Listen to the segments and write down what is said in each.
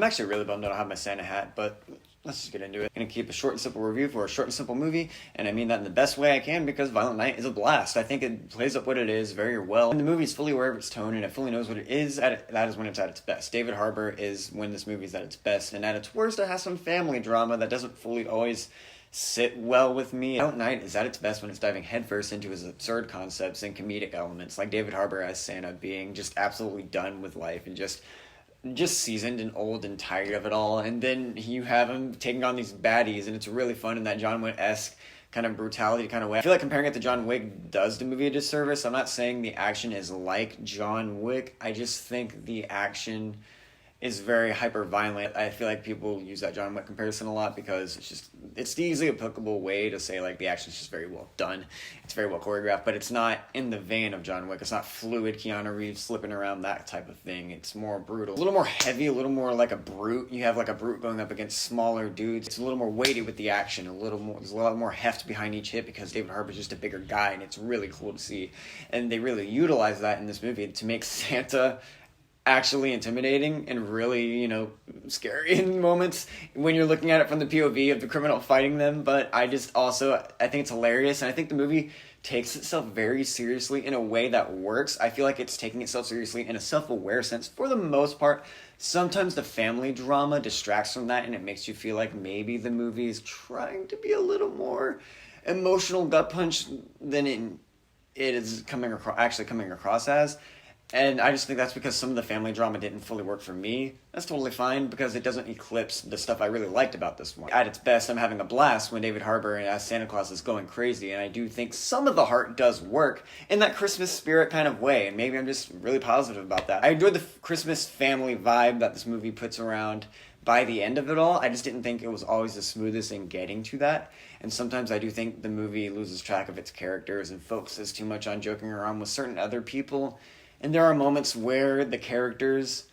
I'm actually really bummed I don't have my Santa hat, but let's just get into it. I'm going to keep a short and simple review for a short and simple movie, and I mean that in the best way I can because Violent Night is a blast. I think it plays up what it is very well, and the movie is fully aware of its tone, and it fully knows what it is. That is when it's at its best. David Harbour is when this movie is at its best, and at its worst, it has some family drama that doesn't fully always sit well with me. Violent Night is at its best when it's diving headfirst into his absurd concepts and comedic elements, like David Harbour as Santa being just absolutely done with life and just seasoned and old and tired of it all, and then you have him taking on these baddies, and it's really fun in that John Wick-esque kind of brutality kind of way. I feel like comparing it to John Wick does the movie a disservice. I'm not saying the action is like John Wick, I just think the action is very hyper-violent. I feel like people use that John Wick comparison a lot because it's the easily applicable way to say, like, the action's just very well done. It's very well choreographed, but it's not in the vein of John Wick. It's not fluid Keanu Reeves slipping around, that type of thing. It's more brutal. A little more heavy, a little more like a brute. You have, like, a brute going up against smaller dudes. It's a little more weighty with the action, there's a lot more heft behind each hit because David Harbour's just a bigger guy, and it's really cool to see. And they really utilize that in this movie to make Santa actually intimidating and really, scary in moments when you're looking at it from the POV of the criminal fighting them. But I think it's hilarious, and I think the movie takes itself very seriously in a way that works. I feel like it's taking itself seriously in a self-aware sense for the most part. Sometimes the family drama distracts from that, and it makes you feel like maybe the movie is trying to be a little more emotional gut punch than it is coming across as. And I just think that's because some of the family drama didn't fully work for me. That's totally fine because it doesn't eclipse the stuff I really liked about this one. At its best, I'm having a blast when David Harbour as Santa Claus is going crazy, and I do think some of the heart does work in that Christmas spirit kind of way, and maybe I'm just really positive about that. I enjoyed the Christmas family vibe that this movie puts around by the end of it all. I just didn't think it was always the smoothest in getting to that, and sometimes I do think the movie loses track of its characters and focuses too much on joking around with certain other people. And there are moments where the characters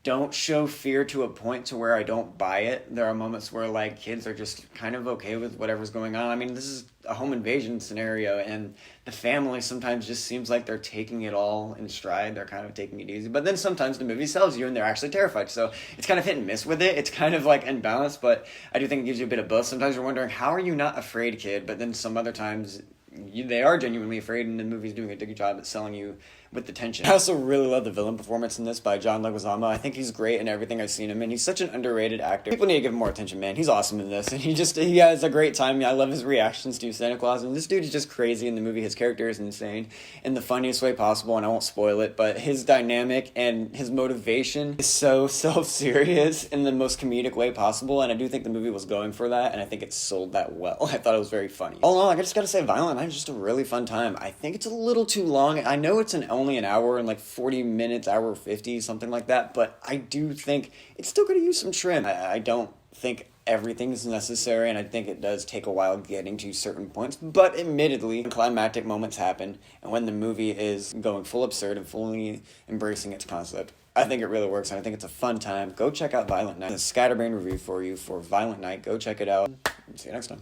don't show fear to a point to where I don't buy it. There are moments where, like, kids are just kind of okay with whatever's going on. I mean, this is a home invasion scenario, and the family sometimes just seems like they're taking it all in stride. They're kind of taking it easy. But then sometimes the movie sells you, and they're actually terrified. So it's kind of hit and miss with it. It's kind of, like, imbalanced, but I do think it gives you a bit of both. Sometimes you're wondering, how are you not afraid, kid? But then some other times they are genuinely afraid, and the movie's doing a good job at selling you with the tension. I also really love the villain performance in this by John Leguizamo. I think he's great in everything I've seen him in. He's such an underrated actor. People need to give him more attention, man. He's awesome in this, and he has a great time. I love his reactions to Santa Claus, and this dude is just crazy in the movie. His character is insane in the funniest way possible, and I won't spoil it, but his dynamic and his motivation is so self-serious in the most comedic way possible, and I do think the movie was going for that, and I think it sold that well. I thought it was very funny. All in all, I just gotta say, Violent Night is just a really fun time. I think it's a little too long. I know it's only an hour and like 40 minutes, hour 50, something like that, but I do think it's still going to use some trim. I don't think everything is necessary, and I think it does take a while getting to certain points, but admittedly, climactic moments happen, and when the movie is going full absurd and fully embracing its concept, I think it really works, and I think it's a fun time. Go check out Violent Night. A scatterbrain review for you for Violent Night. Go check it out. See you next time.